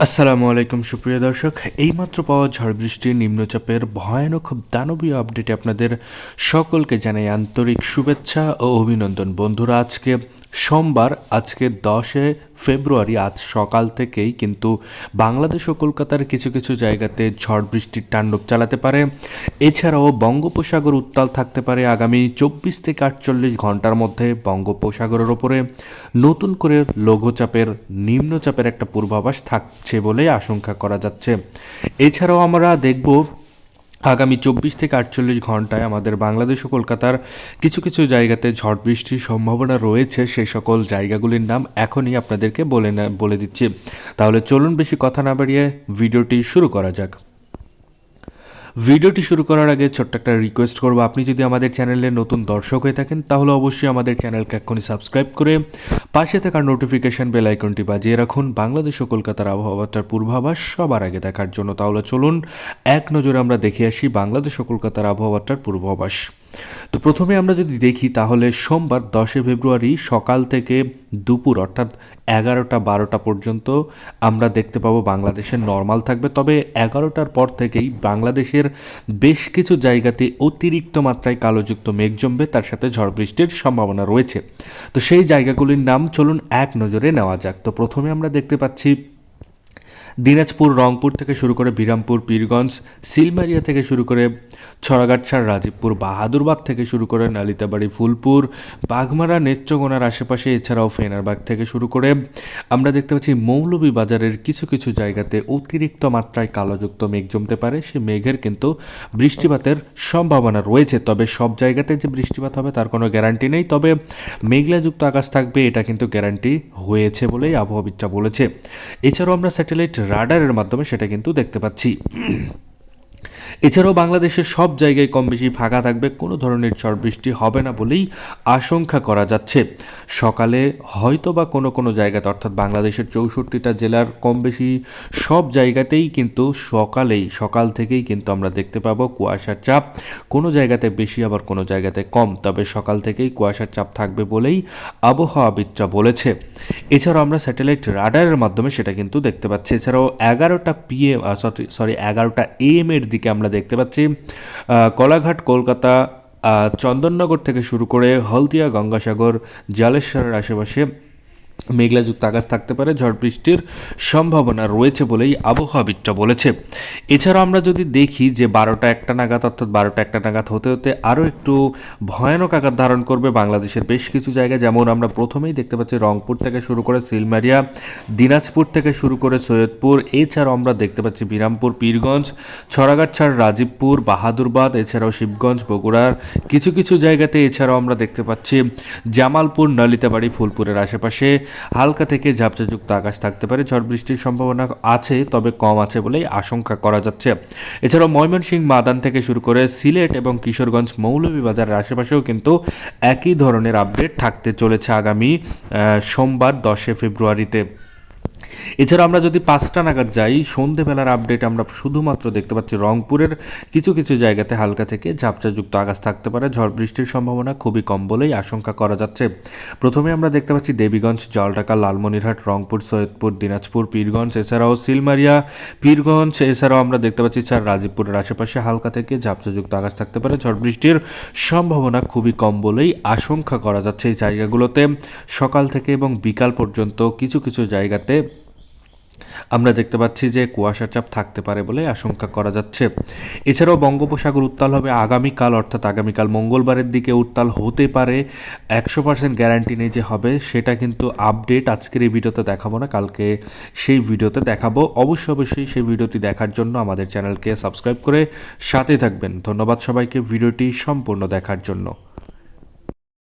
আসসালামু আলাইকুম সুপ্রিয় দর্শক, এইমাত্র পাওয়া ঝড় বৃষ্টির নিম্নচাপের ভয়ানক দানবীয় আপডেটে আপনাদের সকলকে জানাই আন্তরিক শুভেচ্ছা ও অভিনন্দন। বন্ধুরা, আজকে সোমবার, আজকে 10 ফেব্রুয়ারি, আজ সকাল থেকেই কিন্তু বাংলাদেশ ও কলকাতার কিছু কিছু জায়গাতে ঝড় বৃষ্টির তাণ্ডব চালাতে পারে। এছাড়াও বঙ্গোপসাগর উত্তাল থাকতে পারে আগামী 24 থেকে 48 ঘন্টার মধ্যে। বঙ্গোপসাগরের ওপরে নতুন করে লঘুচাপের নিম্নচাপের একটা পূর্বাভাস থাকছে বলে আশঙ্কা করা যাচ্ছে। এছাড়াও আমরা দেখব আগামী 24 থেকে 48 ঘন্টায় আমাদের বাংলাদেশ ও কলকাতার কিছু কিছু জায়গাতে ঝড় বৃষ্টির সম্ভাবনা রয়েছে। সেই সকল জায়গাগুলির নাম এখনই আপনাদেরকে বলে দিচ্ছি। তাহলে চলুন বেশি কথা না বাড়িয়ে ভিডিওটি শুরু করা যাক। ভিডিওটি শুরু করার আগে ছোট্ট একটা রিকোয়েস্ট করবো, আপনি যদি আমাদের চ্যানেলে নতুন দর্শক হয়ে থাকেন তাহলে অবশ্যই আমাদের চ্যানেলকে এক্ষুনি সাবস্ক্রাইব করে পাশে থাকা নোটিফিকেশন বেল আইকনটি বাজিয়ে রাখুন বাংলাদেশ ও কলকাতার আবহাওয়াটার পূর্বাভাস সবার আগে দেখার জন্য। তাহলে চলুন এক নজরে আমরা দেখে আসি বাংলাদেশ ও কলকাতার আবহাওয়াটার পূর্বাভাস। তো প্রথমে আমরা যদি দেখি তাহলে সোমবার 10 ফেব্রুয়ারি সকাল থেকে দুপুর অর্থাৎ 11টা-12টা পর্যন্ত আমরা দেখতে পাবো বাংলাদেশের নর্মাল থাকবে। তবে 11টার পর থেকেই বাংলাদেশের বেশ কিছু জায়গাতে অতিরিক্ত মাত্রায় কালোযুক্ত মেঘ জমবে, তার সাথে ঝড় বৃষ্টির সম্ভাবনা রয়েছে। তো সেই জায়গাগুলির নাম চলুন এক নজরে নেওয়া যাক। তো প্রথমে আমরা দেখতে পাচ্ছি দিনাজপুর, রংপুর থেকে শুরু করে বিরামপুর, পীরগঞ্জ, সিলমারিয়া থেকে শুরু করে ছড়াগাছাড়, রাজীবপুর, বাহাদুরবাগ থেকে শুরু করে নালিতাবাড়ি, ফুলপুর, বাঘমারা, নেত্রকোনার আশেপাশে, এছাড়াও ফেনারবাগ থেকে শুরু করে আমরা দেখতে পাচ্ছি মৌলভীবাজারের কিছু কিছু জায়গাতে অতিরিক্ত মাত্রায় কালোযুক্ত মেঘ জমতে পারে। সে মেঘের কিন্তু বৃষ্টিপাতের সম্ভাবনা রয়েছে। তবে সব জায়গাতে যে বৃষ্টিপাত হবে তার কোনো গ্যারান্টি নেই। তবে মেঘলাযুক্ত আকাশ থাকবে এটা কিন্তু গ্যারান্টি হয়েছে বলেই আবহাওয়াবিদরা বলেছে। এছাড়াও আমরা স্যাটেলাইট রাডারের মাধ্যমে সেটা কিন্তু দেখতে পাচ্ছি। এছাড়াও বাংলাদেশের সব জায়গায় কম বেশি ফাঁকা থাকবে, কোনো ধরনের ঝড় বৃষ্টি হবে না বলেই আশঙ্কা করা যাচ্ছে। সকালে হয়তো বা কোনো কোনো জায়গাতে অর্থাৎ বাংলাদেশের 64টা জেলার কম বেশি সব জায়গাতেই কিন্তু সকাল থেকেই কিন্তু আমরা দেখতে পাবো কুয়াশার চাপ, কোনো জায়গাতে বেশি আবার কোনো জায়গাতে কম। তবে সকাল থেকেই কুয়াশার চাপ থাকবে বলেই আবহাওয়াবিদরা বলেছে। এছাড়াও আমরা স্যাটেলাইট রাডারের মাধ্যমে সেটা কিন্তু দেখতে পাচ্ছি। এছাড়াও 11টা AM এর দিকে আমরা দেখতে পাচ্ছি কলাঘাট, কলকাতা, চন্দননগর থেকে শুরু করে হলদিয়া, গঙ্গাসাগর, জালেশ্বরের আশেপাশে মেঘলাযুক্ত আকাশ থাকতে পারে, ঝড় বৃষ্টির সম্ভাবনা রয়েছে বলেই আবহাওয়াবিদরা বলেছে। এছাড়াও আমরা যদি দেখি যে 12টা-1টা নাগাদ অর্থাৎ 12টা-1টা নাগাদ হতে হতে আরও একটু ভয়ানক আকার ধারণ করবে বাংলাদেশের বেশ কিছু জায়গায়। যেমন আমরা প্রথমেই দেখতে পাচ্ছি রংপুর থেকে শুরু করে সিলমারিয়া, দিনাজপুর থেকে শুরু করে সৈয়দপুর, এছাড়াও আমরা দেখতে পাচ্ছি বিরামপুর, পীরগঞ্জ, ছড়াগাছাড়, রাজীবপুর, বাহাদুরবাদ, এছাড়াও শিবগঞ্জ, বগুড়ার কিছু কিছু জায়গাতে। এছাড়াও আমরা দেখতে পাচ্ছি জামালপুর, নালিতাবাড়ি, ফুলপুরের আশেপাশে হালকা থেকে ঝাপসাযুক্ত আকাশ থাকতে পারে, ঝড় বৃষ্টির সম্ভাবনা আছে তবে কম আছে বলেই আশঙ্কা করা যাচ্ছে। এছাড়াও ময়মনসিংহ, মাদান থেকে শুরু করে সিলেট এবং কিশোরগঞ্জ, মৌলভীবাজারের আশেপাশেও কিন্তু একই ধরনের আপডেট থাকতে চলেছে আগামী সোমবার 10 ফেব্রুয়ারিতে। এছাড়া আমরা যদি 5টা নাগাদ যাই, সন্ধেবেলার আপডেট আমরা শুধুমাত্র দেখতে পাচ্ছি রংপুরের কিছু কিছু জায়গাতে হালকা থেকে ঝাপসাযুক্ত আকাশ থাকতে পারে, ঝড় বৃষ্টির সম্ভাবনা খুবই কম বলেই আশঙ্কা করা যাচ্ছে। প্রথমে আমরা দেখতে পাচ্ছি দেবীগঞ্জ, জলঢাকা, লালমনিরহাট, রংপুর, সৈয়দপুর, দিনাজপুর, পীরগঞ্জ, এছাড়াও সিলমারিয়া, পীরগঞ্জ, এছাড়াও আমরা দেখতে পাচ্ছি রাজীবপুরের আশেপাশে হালকা থেকে ঝাপসাযুক্ত আকাশ থাকতে পারে, ঝড় বৃষ্টির সম্ভাবনা খুবই কম বলেই আশঙ্কা করা যাচ্ছে। এই জায়গাগুলোতে সকাল থেকে এবং বিকাল পর্যন্ত কিছু কিছু জায়গাতে আমরা দেখতে পাচ্ছি যে কুয়াশার চাপ থাকতে পারে বলে আশঙ্কা করা যাচ্ছে। এছাড়াও বঙ্গোপসাগর উত্তাল হবে আগামীকাল, অর্থাৎ আগামীকাল মঙ্গলবারের দিকে উত্তাল হতে পারে। 100% গ্যারান্টি নেই যে হবে, সেটা কিন্তু আপডেট আজকের এই ভিডিওতে দেখাবো না, কালকে সেই ভিডিওতে দেখাবো। অবশ্যই সেই ভিডিওটি দেখার জন্য আমাদের চ্যানেলকে সাবস্ক্রাইব করে সাথে থাকবেন। ধন্যবাদ সবাইকে ভিডিওটি সম্পূর্ণ দেখার জন্য।